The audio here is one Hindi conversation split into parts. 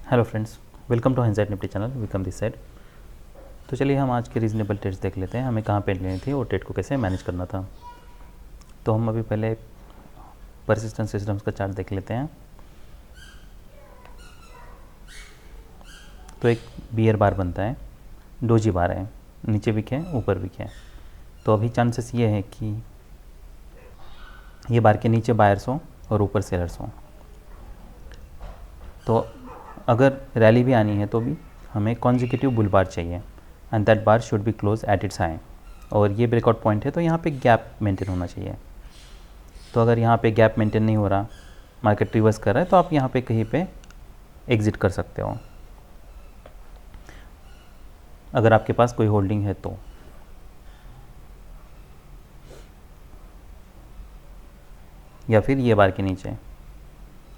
Hello friends, welcome to high insight Nifty channel. Welcome this side. तो चलिए हम आज के रीजनेबल ट्रेड्स देख लेते हैं, हमें कहाँ पे लेनी थी और ट्रेड को कैसे मैनेज करना था। तो हम अभी पहले परसिस्टेंस सिस्टम्स का चार्ट देख लेते हैं। तो एक बियर बार बनता है, डोजी बार है, नीचे विक है ऊपर विक है। तो अभी चांसेस ये है कि ये बार के नीचे बायर्स हों और ऊपर सेलर्स हों। तो अगर रैली भी आनी है तो भी हमें कॉन्जिक्यूटिव बुल बार चाहिए and that bar should be close at its high. और ये ब्रेकआउट पॉइंट है तो यहाँ पे गैप मेंटेन होना चाहिए। तो अगर यहाँ पे गैप मेंटेन नहीं हो रहा, मार्केट रिवर्स कर रहा है, तो आप यहाँ पे कहीं पे एग्जिट कर सकते हो अगर आपके पास कोई होल्डिंग है तो। या फिर ये बार के नीचे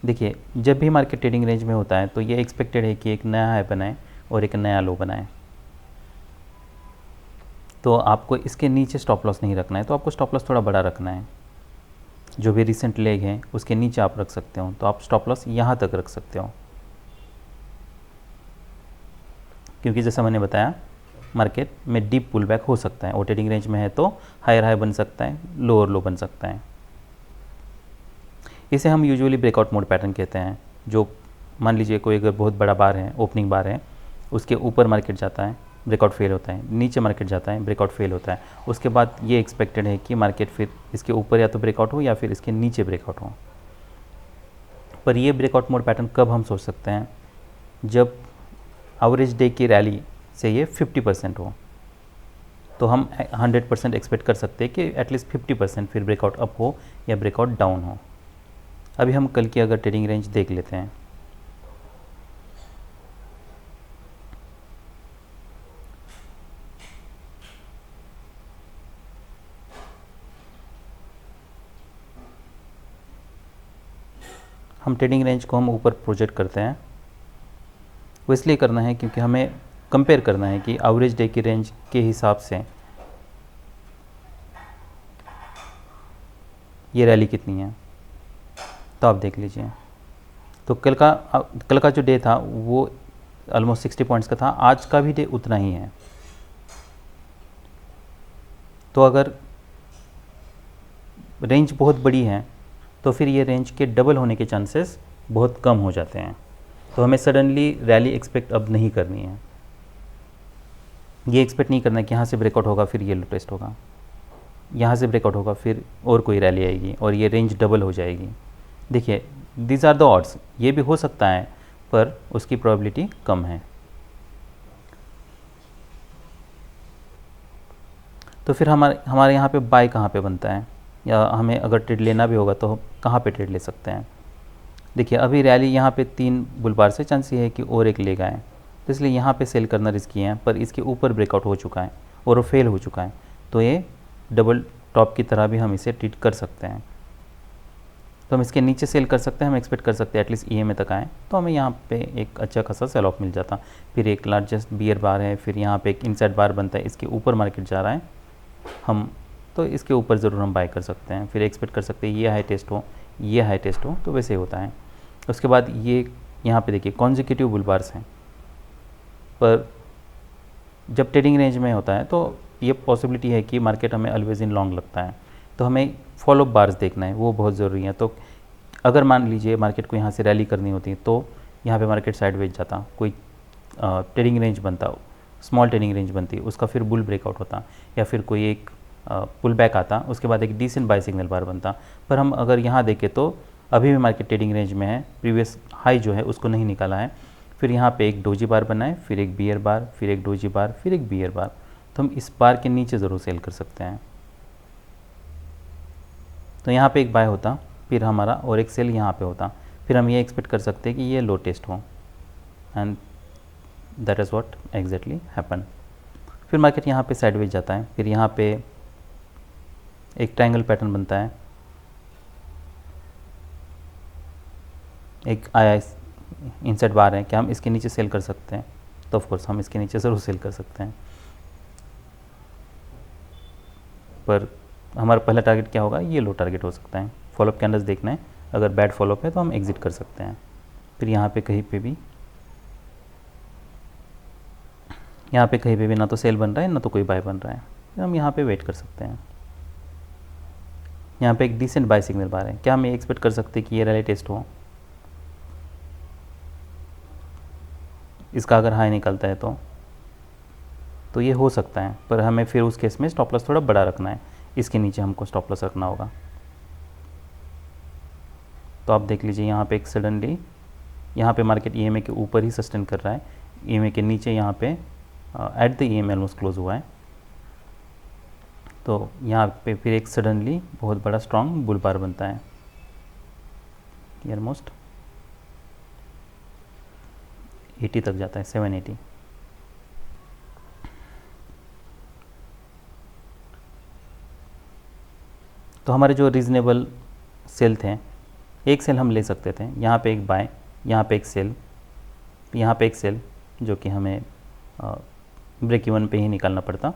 देखिए, जब भी मार्केट ट्रेडिंग रेंज में होता है तो ये एक्सपेक्टेड है कि एक नया हाई बनाए और एक नया लो बनाए। तो आपको इसके नीचे स्टॉप लॉस नहीं रखना है, तो आपको स्टॉप लॉस थोड़ा बड़ा रखना है। जो भी रिसेंट लेग है उसके नीचे आप रख सकते हो, तो आप स्टॉप लॉस यहाँ तक रख सकते हो। क्योंकि जैसा मैंने बताया, मार्केट में डीप पुल बैक हो सकता है और ट्रेडिंग रेंज में है तो हायर हाई बन सकता है, लोअर लो बन सकता है। इसे हम यूजुअली ब्रेकआउट मोड पैटर्न कहते हैं। जो मान लीजिए कोई अगर बहुत बड़ा बार है, ओपनिंग बार है, उसके ऊपर मार्केट जाता है, ब्रेकआउट फेल होता है, नीचे मार्केट जाता है, ब्रेकआउट फेल होता है, उसके बाद ये एक्सपेक्टेड है कि मार्केट फिर इसके ऊपर या तो ब्रेकआउट हो या फिर इसके नीचे ब्रेकआउट हो। पर ये ब्रेकआउट मोड पैटर्न कब हम सोच सकते हैं? जब एवरेज डे की रैली से ये 50% हो, तो हम 100% एक्सपेक्ट कर सकते हैं कि एटलीस्ट 50% फिर ब्रेकआउट अप हो या ब्रेकआउट डाउन हो। अभी हम कल की अगर ट्रेडिंग रेंज देख लेते हैं। हम ट्रेडिंग रेंज को हम ऊपर प्रोजेक्ट करते हैं। वो इसलिए करना है क्योंकि हमें कंपेयर करना है कि एवरेज डे की रेंज के हिसाब से ये रैली कितनी है। तो आप देख लीजिए, तो कल का जो डे था वो ऑलमोस्ट 60 पॉइंट्स का था, आज का भी डे उतना ही है। तो अगर रेंज बहुत बड़ी है तो फिर ये रेंज के डबल होने के चांसेस बहुत कम हो जाते हैं। तो हमें सडनली रैली एक्सपेक्ट अब नहीं करनी है। ये एक्सपेक्ट नहीं करना है कि यहाँ से ब्रेकआउट होगा फिर ये लो टेस्ट होगा, यहाँ से ब्रेकआउट होगा फिर और कोई रैली आएगी और ये रेंज डबल हो जाएगी। देखिए, दीज आर द ऑड्स। ये भी हो सकता है पर उसकी प्रोबेबिलिटी कम है। तो फिर हमारे यहाँ पे बाय कहाँ पे बनता है, या हमें अगर ट्रेड लेना भी होगा तो कहाँ पे ट्रेड ले सकते हैं? देखिए, अभी रैली यहाँ पे 3 बुल बार से चांस ये है कि और एक लेगा है, तो इसलिए यहाँ पे सेल करना रिस्की है। पर इसके ऊपर ब्रेकआउट हो चुका है और वो फेल हो चुका है, तो ये डबल टॉप की तरह भी हम इसे ट्रीट कर सकते हैं। तो हम इसके नीचे सेल कर सकते हैं, हम एक्सपेक्ट कर सकते हैं एटलीस्ट ईएमए तक आए, तो हमें यहाँ पे एक अच्छा खासा सेल ऑफ मिल जाता। फिर एक लार्जेस्ट बियर बार है, फिर यहाँ पे एक इनसाइड बार बनता है, इसके ऊपर मार्केट जा रहा है, हम तो इसके ऊपर ज़रूर हम बाय कर सकते हैं। फिर एक्सपेक्ट कर सकते हैं ये हाई टेस्ट हो, ये हाई टेस्ट हो, तो वैसे होता है। उसके बाद ये यहाँ पे देखिए कॉन्जिक्यूटिव बुल बार्स हैं, पर जब ट्रेडिंग रेंज में होता है तो ये पॉसिबिलिटी है कि मार्केट हमें ऑलवेज इन लॉन्ग लगता है, तो हमें फॉलो बार्स देखना है, वो बहुत ज़रूरी है। तो अगर मान लीजिए मार्केट को यहाँ से रैली करनी होती तो यहाँ पे मार्केट साइडवेज जाता, कोई ट्रेडिंग रेंज बनता, स्मॉल ट्रेडिंग रेंज बनती, उसका फिर बुल ब्रेकआउट होता, या फिर कोई एक पुल बैक आता, उसके बाद एक डिसेंट बाय सिग्नल बार बनता। पर हम अगर यहाँ देखें तो अभी भी मार्केट ट्रेडिंग रेंज में है, प्रीवियस हाई जो है उसको नहीं निकाला है। फिर यहाँ पे एक डोजी बार बना है, फिर एक बियर बार, फिर एक डोजी बार, फिर एक बियर बार, तो हम इस बार के नीचे ज़रूर सेल कर सकते हैं। तो यहाँ पे एक बाय होता, फिर हमारा और एक सेल यहाँ पे होता, फिर हम ये एक्सपेक्ट कर सकते हैं कि ये लो टेस्ट हो, and that is what exactly happen. फिर मार्केट यहाँ पे साइडवेज जाता है, फिर यहाँ पे एक ट्रायंगल पैटर्न बनता है, एक आया इनसाइड बार है, क्या हम इसके नीचे सेल कर सकते हैं? तो ऑफ कोर्स हम इसके नीचे ज़रूर सेल कर सकते हैं, पर हमारा पहला टारगेट क्या होगा? ये लो टारगेट हो सकता है। फॉलोअप कैंडल्स देखना है, अगर बैड फॉलोअप है तो हम एग्जिट कर सकते हैं। फिर यहाँ पे कहीं पे भी यहाँ पे कहीं पे भी ना तो सेल बन रहा है ना तो कोई बाय बन रहा है, फिर हम यहाँ पे वेट कर सकते हैं। यहाँ पे एक डिसेंट बाय सिग्नल बार है, क्या हम ये एक्सपेक्ट कर सकते हैं कि ये रैली टेस्ट हो? इसका अगर हाई निकलता है तो ये हो सकता है, पर हमें फिर उस केस में स्टॉप लॉस थोड़ा बड़ा रखना है, इसके नीचे हमको स्टॉप लॉस रखना होगा। तो आप देख लीजिए यहाँ पे एक सडनली यहाँ पे मार्केट ईएमए के ऊपर ही सस्टेन कर रहा है, ईएमए के नीचे यहाँ पे at the EMA almost close हुआ है। तो यहाँ पे फिर एक सडनली बहुत बड़ा स्ट्रॉन्ग बुल बार बनता है, ऑलमोस्ट 80 तक जाता है, 780। तो हमारे जो रीज़नेबल सेल थे, एक सेल हम ले सकते थे, यहाँ पे एक बाय, यहाँ पे एक सेल, यहाँ पे एक सेल जो कि हमें ब्रेक इवन पे ही निकालना पड़ता।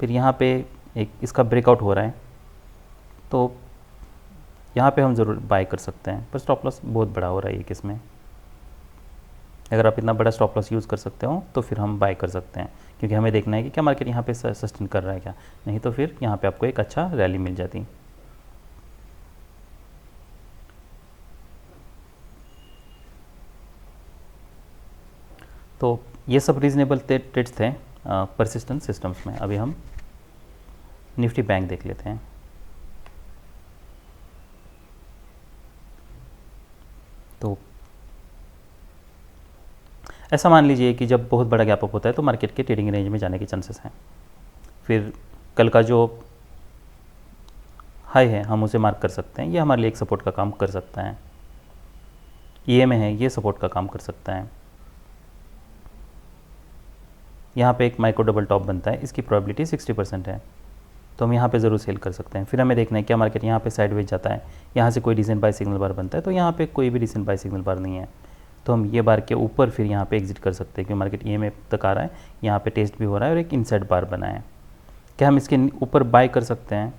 फिर यहाँ पे एक इसका ब्रेकआउट हो रहा है, तो यहाँ पे हम ज़रूर बाय कर सकते हैं, पर स्टॉप लॉस बहुत बड़ा हो रहा है ये किसमें। अगर आप इतना बड़ा स्टॉप लॉस यूज़ कर सकते हो तो फिर हम बाय कर सकते हैं, क्योंकि हमें देखना है कि क्या मार्केट यहाँ पे सस्टेन कर रहा है क्या, नहीं तो फिर यहाँ पे आपको एक अच्छा रैली मिल जाती। तो ये सब रीजनेबल ट्रेड्स थे परसिस्टेंट सिस्टम्स में। अभी हम निफ्टी बैंक देख लेते हैं। तो ऐसा मान लीजिए कि जब बहुत बड़ा गैप अप होता है तो मार्केट के ट्रेडिंग रेंज में जाने के चांसेस हैं। फिर कल का जो हाई है हम उसे मार्क कर सकते हैं, ये हमारे लिए एक सपोर्ट का काम कर सकता है। ईएमए है, ये सपोर्ट का काम कर सकता है। यहाँ पे एक माइक्रो डबल टॉप बनता है, इसकी प्रोबेबिलिटी 60% है, तो हम यहाँ पे ज़रूर सेल कर सकते हैं। फिर हमें देखना है क्या मार्केट यहाँ पे साइडवेज जाता है, यहाँ से कोई डिसेंट बाय सिग्नल बार बनता है, तो यहाँ पे कोई भी डिसेंट बाय सिग्नल बार नहीं है, तो हम ये बार के ऊपर फिर यहाँ पे एग्जिट कर सकते हैं, क्योंकि मार्केट ईएमए तक आ रहा है, यहाँ पे टेस्ट भी हो रहा है और एक इनसाइड बार बना है। क्या हम इसके ऊपर बाय कर सकते हैं?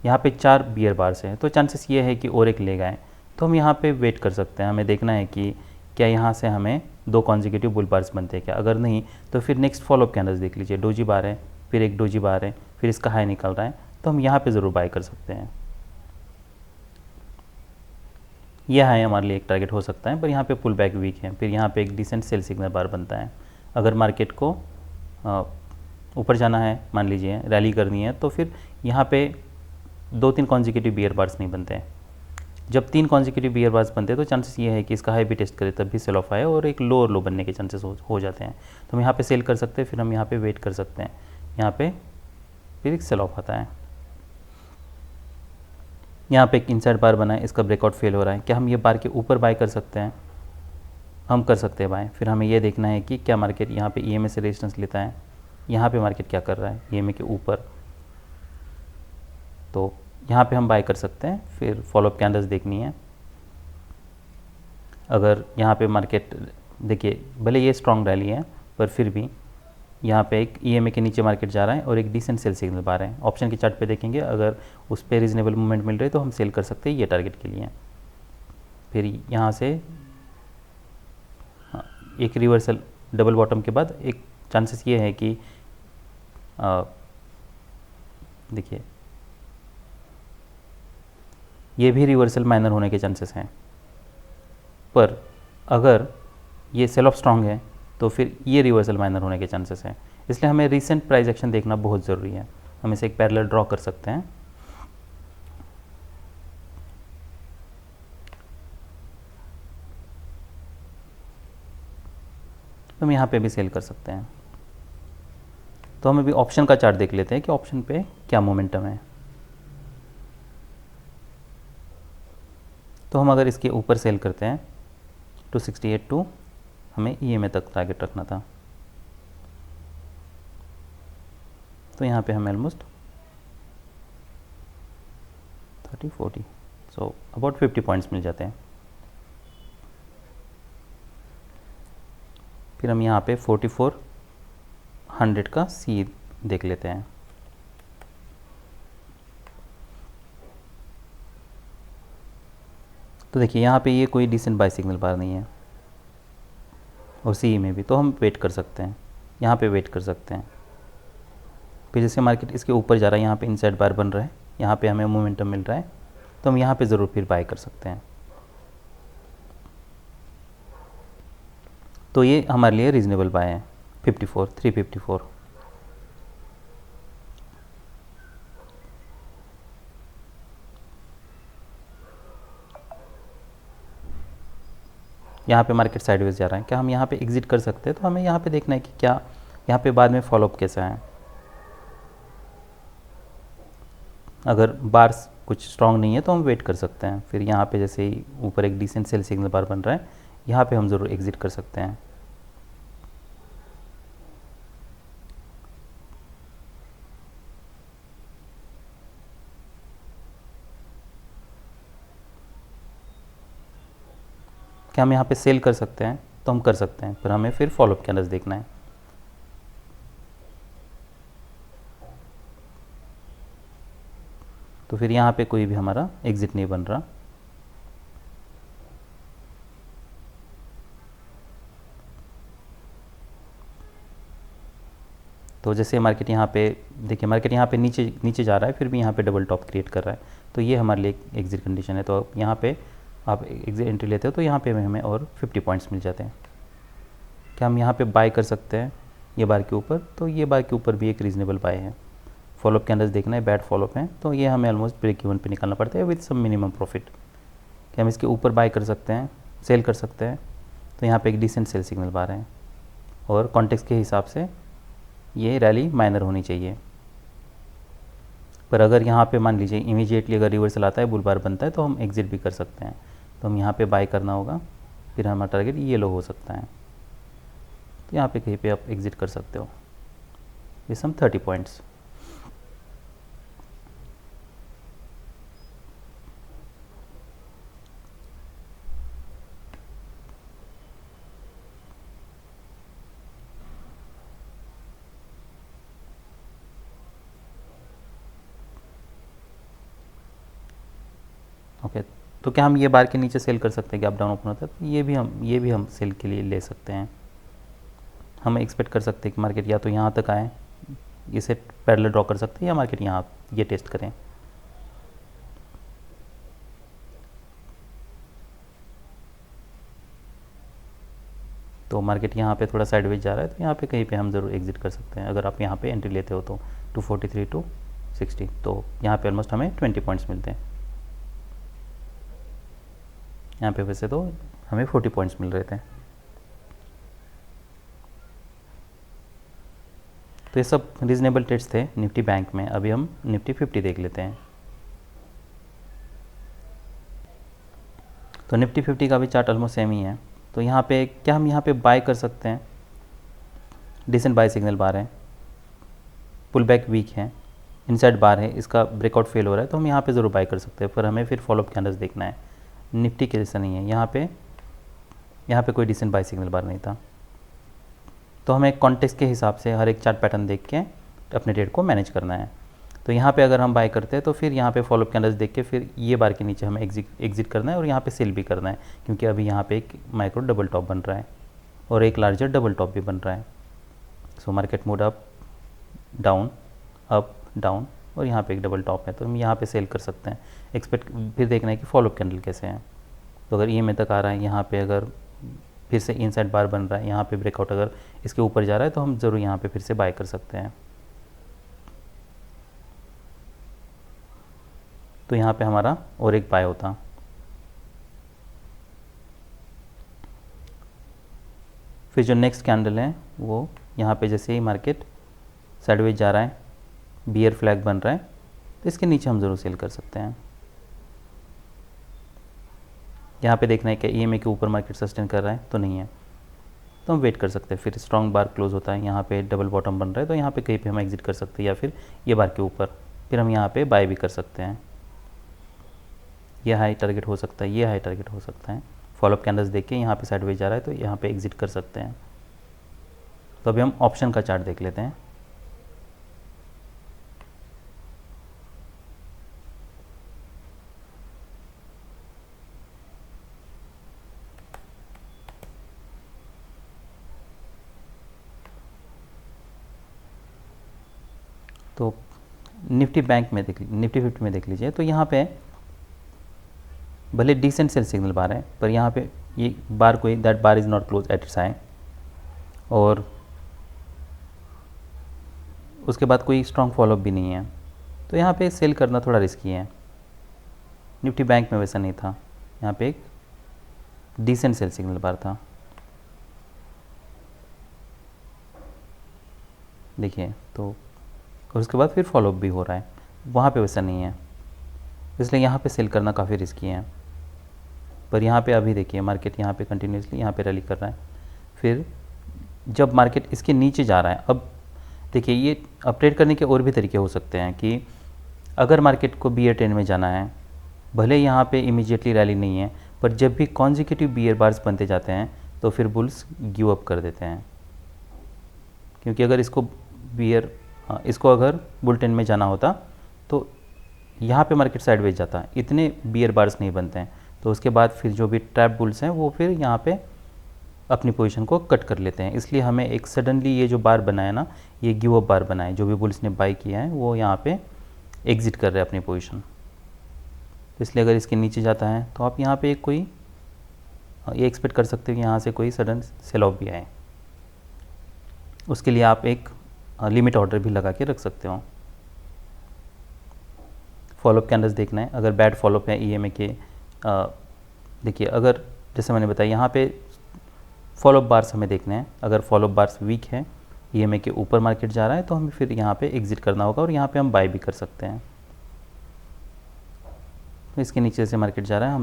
यहाँ पे 4 बियर बार्स हैं, तो चांसेस ये है कि और एक लेग आए, तो हम यहाँ पे वेट कर सकते हैं। हमें देखना है कि क्या यहाँ से हमें 2 कॉन्जिक्यूटिव बुल बार्स बनते हैं क्या। अगर नहीं तो फिर नेक्स्ट फॉलोअप कैंडल्स देख लीजिए, डोजी बार है, फिर एक डोजी बार है, फिर इसका हाई निकल रहा है, तो हम यहाँ पे ज़रूर बाय कर सकते हैं। यह हाई हमारे लिए एक टारगेट हो सकता है, पर यहाँ पे पुल बैक वीक है, फिर यहाँ पे एक डिसेंट सेल सिग्नल बार बनता है। अगर मार्केट को ऊपर जाना है, मान लीजिए रैली करनी है, तो फिर यहाँ पे 2-3 कॉन्जिक्यूटिव बियर बार्स नहीं बनते हैं। जब 3 कॉन्जिक्यूटिव बियर बार्स बनते हैं तो चांसेस ये है कि इसका हाई भी टेस्ट करे तब भी सेल ऑफ आए और एक लो और लो बनने के चांसेस हो जाते हैं। तो हम यहाँ पे सेल कर सकते हैं, फिर हम यहाँ पे वेट कर सकते हैं, यहाँ पे फिर एक सेल ऑफ आता है। यहाँ पे एक इनसाइड बार बना है, इसका ब्रेकआउट फेल हो रहा है, क्या हम ये बार के ऊपर बाय कर सकते हैं? हम कर सकते हैं बाय। फिर हमें ये देखना है कि क्या मार्केट यहाँ पे ईएमए से रेजिस्टेंस लेता है, यहाँ पे मार्केट क्या कर रहा है ईएमए के ऊपर, तो यहाँ पे हम बाय कर सकते हैं। फिर फॉलोअप कैंडल्स देखनी है। अगर यहाँ पे मार्केट देखिए, भले ये स्ट्रॉन्ग रैली है पर फिर भी यहाँ पे एक ईएमए के नीचे मार्केट जा रहा है और एक डिसेंट सेल सिग्नल बार है। ऑप्शन के चार्ट पे देखेंगे, अगर उस पर रीजनेबल मूवमेंट मिल रही है तो हम सेल कर सकते हैं ये टारगेट के लिए। फिर यहाँ से एक रिवर्सल डबल बॉटम के बाद एक चांसेस ये है कि देखिए ये भी रिवर्सल माइनर होने के चांसेस हैं, पर अगर ये सेल ऑफ स्ट्रॉन्ग है तो फिर ये रिवर्सल माइनर होने के चांसेस हैं। इसलिए हमें रीसेंट प्राइस एक्शन देखना बहुत ज़रूरी है। हम इसे एक पैरेलल ड्रॉ कर सकते हैं। तो हम यहाँ पे भी सेल कर सकते हैं। तो हम अभी ऑप्शन का चार्ट देख लेते हैं कि ऑप्शन पे क्या मोमेंटम है। तो हम अगर इसके ऊपर सेल करते हैं 268 टू हमें ईएमए तक टारगेट रखना था, तो यहाँ पे हमें ऑलमोस्ट 30-40 सो अबाउट 50 पॉइंट्स मिल जाते हैं। फिर हम यहाँ पे 4400 का सी देख लेते हैं। तो देखिए यहाँ पे ये कोई डिसेंट बाय सिग्नल बार नहीं है और सी में भी, तो हम वेट कर सकते हैं। यहाँ पे वेट कर सकते हैं। फिर जैसे मार्केट इसके ऊपर जा रहा है, यहाँ पे इनसाइड बार बन रहा है, यहाँ पे हमें मोमेंटम मिल रहा है, तो हम यहाँ पे ज़रूर फिर बाय कर सकते हैं। तो ये हमारे लिए रीज़नेबल बाय है 354। यहाँ पे मार्केट साइडवेज जा रहा है, क्या हम यहाँ पे एग्जिट कर सकते हैं? तो हमें यहाँ पे देखना है कि क्या यहाँ पे बाद में फॉलोअप कैसा है। अगर बार्स कुछ स्ट्रॉन्ग नहीं है तो हम वेट कर सकते हैं। फिर यहाँ पे जैसे ही ऊपर एक डिसेंट सेल सिग्नल बार बन रहा है, यहाँ पे हम ज़रूर एग्जिट कर सकते हैं। क्या हम यहाँ पे सेल कर सकते हैं? तो हम कर सकते हैं, पर हमें फिर फॉलोअप कैंडल्स देखना है। तो फिर यहाँ पे कोई भी हमारा एग्जिट नहीं बन रहा। तो जैसे मार्केट यहाँ पे देखिए, मार्केट यहाँ पे नीचे नीचे जा रहा है, फिर भी यहाँ पे डबल टॉप क्रिएट कर रहा है, तो ये हमारे लिए एग्जिट कंडीशन है। तो यहाँ पे आप एग्जिट एंट्री लेते हो तो यहाँ पे हमें और 50 पॉइंट्स मिल जाते हैं। क्या हम यहाँ पे बाय कर सकते हैं ये बार के ऊपर? तो ये बार के ऊपर भी एक रीज़नेबल बाय है। फॉलोअप कैंडल्स देखना है, बैड फॉलोअप है, तो ये हमें ऑलमोस्ट ब्रेक इवन पे निकालना पड़ता है विद सम मिनिमम प्रॉफिट। क्या हम इसके ऊपर बाय कर सकते हैं, सेल कर सकते हैं? तो यहाँ पे एक डिसेंट सेल सिग्नल बार है, और कॉन्टेक्स्ट के हिसाब से ये रैली माइनर होनी चाहिए। पर अगर यहाँ पे मान लीजिए इमीडिएटली अगर रिवर्सल आता है, बुल बार बनता है, तो हम एग्जिट भी कर सकते हैं। तो हम यहाँ पे बाय करना होगा, फिर हमारा टारगेट ये लो हो सकता है, तो यहाँ पे कहीं पे आप एग्जिट कर सकते हो विद सम 30 पॉइंट्स। ओके, तो क्या हम ये बार के नीचे सेल कर सकते हैं कि अप डाउन ओपन होता है? तो ये भी हम सेल के लिए ले सकते हैं। हम एक्सपेक्ट कर सकते हैं कि मार्केट या तो यहाँ तक आए, इसे पैरेलल ड्रॉ कर सकते हैं, या मार्केट यहाँ ये टेस्ट करें। तो मार्केट यहाँ पे थोड़ा साइडवेज जा रहा है, तो यहाँ पे कहीं पे हम ज़रूर एग्जिट कर सकते हैं। अगर आप यहाँ पे एंट्री लेते हो तो 243 टू 60, तो यहाँ पे ऑलमोस्ट हमें 20 पॉइंट्स मिलते हैं। यहाँ पे वैसे तो हमें 40 पॉइंट्स मिल रहे थे। तो ये सब रीजनेबल ट्रेड्स थे निफ्टी बैंक में। अभी हम निफ्टी 50 देख लेते हैं। तो निफ्टी 50 का भी चार्ट ऑलमोस्ट सेम ही है। तो यहाँ पे क्या हम यहाँ पे बाय कर सकते हैं? डिसेंट बाय सिग्नल बार है, पुल बैक वीक है, इनसाइड बार है, इसका ब्रेकआउट फेल हो रहा है, तो हम यहाँ पे ज़रूर बाय कर सकते हैं। पर हमें फिर फॉलोअप कैंडल्स देखना है। निफ्टी के जैसा नहीं है, यहाँ पे कोई डिसेंट बाय सिग्नल बार नहीं था। तो हमें कॉन्टेक्स्ट के हिसाब से हर एक चार्ट पैटर्न देख के अपने ट्रेड को मैनेज करना है। तो यहाँ पे अगर हम बाय करते हैं तो फिर यहाँ पे फॉलोअप कैंडल्स देख के फिर ये बार के नीचे हमें एग्जिट करना है, और यहाँ पे सेल भी करना है, क्योंकि अभी यहाँ पे एक माइक्रो डबल टॉप बन रहा है और एक लार्जर डबल टॉप भी बन रहा है। So market mood up down, और यहाँ पे एक डबल टॉप है, तो हम यहाँ पे सेल कर सकते हैं। एक्सपेक्ट फिर देखना है कि फॉलोअप कैंडल कैसे हैं। तो अगर ये में तक आ रहा है, यहाँ पे अगर फिर से इनसाइड बार बन रहा है, यहाँ पे ब्रेकआउट अगर इसके ऊपर जा रहा है, तो हम ज़रूर यहाँ पे फिर से बाय कर सकते हैं। तो यहाँ पे हमारा और एक बाय होता। फिर जो नेक्स्ट कैंडल है वो यहाँ पे जैसे ही मार्केट साइडवेज जा रहा है, बियर फ्लैग बन रहा है, तो इसके नीचे हम ज़रूर सेल कर सकते हैं। यहाँ पे देखना है कि ईएमए के ऊपर मार्केट सस्टेन कर रहा है तो नहीं है, तो हम वेट कर सकते हैं। फिर स्ट्रॉन्ग बार क्लोज होता है, यहाँ पे डबल बॉटम बन रहा है, तो यहाँ पे कहीं पे हम एग्जिट कर सकते हैं, या फिर ये बार के ऊपर फिर हम यहाँ पे बाय भी कर सकते हैं। ये हाई टारगेट हो सकता है, ये हाई टारगेट हो सकता है। फॉलोअप कैंडल्स देख के यहाँ पे साइडवेज जा रहा है, तो यहाँ पे एग्जिट कर सकते हैं। तो अभी हम ऑप्शन का चार्ट देख लेते हैं। तो निफ्टी बैंक में निफ्टी 50 में देख लीजिए, तो यहाँ पे भले डिसेंट सेल सिग्नल बार है, पर यहाँ पे ये बार कोई that bar is not close at its high, और उसके बाद कोई स्ट्रॉन्ग फॉलोअप भी नहीं है, तो यहाँ पे सेल करना थोड़ा रिस्की है। निफ्टी बैंक में वैसा नहीं था, यहाँ पे एक डिसेंट सेल सिग्नल बार था। देखिए, तो और उसके बाद फिर फॉलोअप भी हो रहा है, वहाँ पे वैसा नहीं है, इसलिए यहाँ पे सेल करना काफ़ी रिस्की है। पर यहाँ पे अभी देखिए मार्केट यहाँ पे कंटिन्यूसली यहाँ पे रैली कर रहा है। फिर जब मार्केट इसके नीचे जा रहा है, अब देखिए ये अपडेट करने के और भी तरीके हो सकते हैं कि अगर मार्केट को बियर ट्रेंड में जाना है, भले यहाँ पे इमीडिएटली रैली नहीं है, पर जब भी कॉन्जिक्यूटिव बियर बार्स बनते जाते हैं तो फिर बुल्स गिव अप कर देते हैं, क्योंकि अगर इसको अगर बुल ट्रेंड में जाना होता तो यहाँ पे मार्केट साइडवेज जाता, इतने बियर बार्स नहीं बनते हैं, तो उसके बाद फिर जो भी ट्रैप बुल्स हैं वो फिर यहाँ पे अपनी पोजीशन को कट कर लेते हैं। इसलिए हमें एक सडनली ये जो बार बनाया ना, ये गिव अप बार बनाए, जो भी बुल्स ने बाई किया है वो यहाँ पे एग्जिट कर रहे हैं अपनी पोजीशन। इसलिए अगर इसके नीचे जाता है तो आप यहाँ पे कोई ये एक्सपेक्ट कर सकते हो कि यहाँ से कोई सडन सेल ऑफ भी आए। उसके लिए आप एक लिमिट ऑर्डर भी लगा के रख सकते हो। फॉलोअप कैंडल्स देखना है, अगर बैड फॉलोअप है EMA के, देखिए अगर जैसे मैंने बताया यहाँ पे फॉलोअप बार्स हमें देखने हैं, अगर फॉलोअप बार्स वीक है, EMA के ऊपर मार्केट जा रहा है, तो हमें फिर यहाँ पे एग्जिट करना होगा और यहाँ पे हम बाय भी कर सकते हैं। तो इसके नीचे से मार्केट जा रहा है,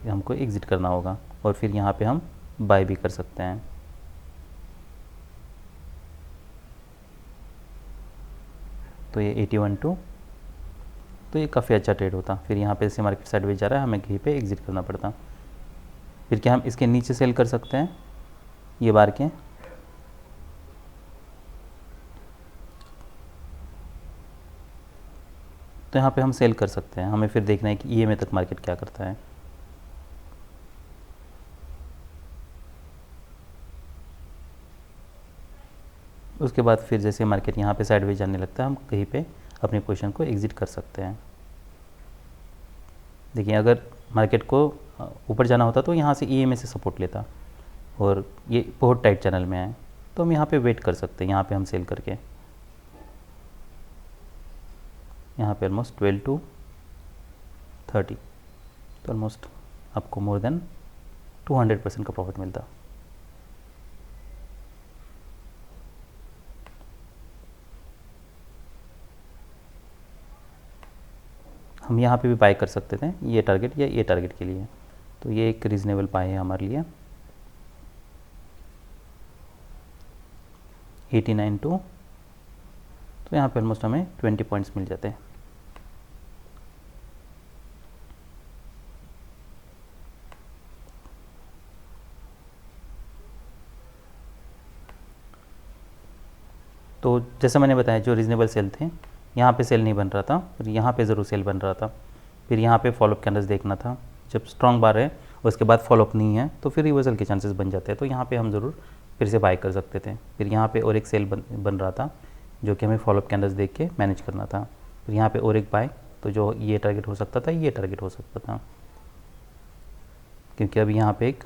हमको एग्जिट करना होगा और फिर यहाँ पे हम बाय भी कर सकते हैं। तो ये 81.2, तो ये काफ़ी अच्छा ट्रेड होता। फिर यहाँ पे से मार्केट साइडवेज जा रहा है, हमें कहीं पे एग्जिट करना पड़ता। फिर क्या हम इसके नीचे सेल कर सकते हैं ये बार के, तो यहाँ पे हम सेल कर सकते हैं। हमें फिर देखना है कि EMA तक मार्केट क्या करता है। उसके बाद फिर जैसे मार्केट यहाँ पे साइडवेज जाने लगता है, हम कहीं पे अपनी पोजीशन को एग्जिट कर सकते हैं। देखिए अगर मार्केट को ऊपर जाना होता तो यहाँ से EMA से सपोर्ट लेता, और ये बहुत टाइट चैनल में है, तो हम यहाँ पे वेट कर सकते हैं। यहाँ पे हम सेल करके यहाँ पे ऑलमोस्ट 12 to 30, तो ऑलमोस्ट आपको मोर देन 200% का प्रॉफिट मिलता। हम यहाँ पे भी बाय कर सकते थे ये टारगेट या ये टारगेट के लिए, तो ये एक रीज़नेबल बाय है हमारे लिए। 89.2, तो यहाँ पे ऑलमोस्ट हमें 20 पॉइंट्स मिल जाते हैं। तो जैसा मैंने बताया, जो रीज़नेबल सेल थे, यहाँ पे सेल नहीं बन रहा था, और यहाँ पे ज़रूर सेल बन रहा था। फिर यहाँ पे फॉलोअप कैंडल्स देखना था, जब स्ट्रॉन्ग बार है उसके बाद फॉलोअप नहीं है तो फिर रिवर्सल के चांसेस बन जाते हैं, तो यहाँ पे हम ज़रूर फिर से बाय कर सकते थे। फिर यहाँ पे और एक सेल बन रहा था, जो कि हमें फॉलोअप कैंडल्स देख के मैनेज करना था। फिर यहाँ पे और एक बाय, तो जो ये टारगेट हो सकता था, ये टारगेट हो सकता था, क्योंकि अभी यहाँ पे एक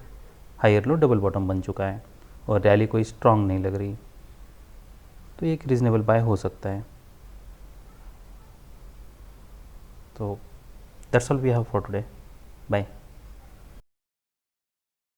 हायर लो डबल बॉटम बन चुका है और रैली कोई स्ट्रॉन्ग नहीं लग रही, तो ये एक रीज़नेबल बाय हो सकता है। तो that's all we have for today, bye.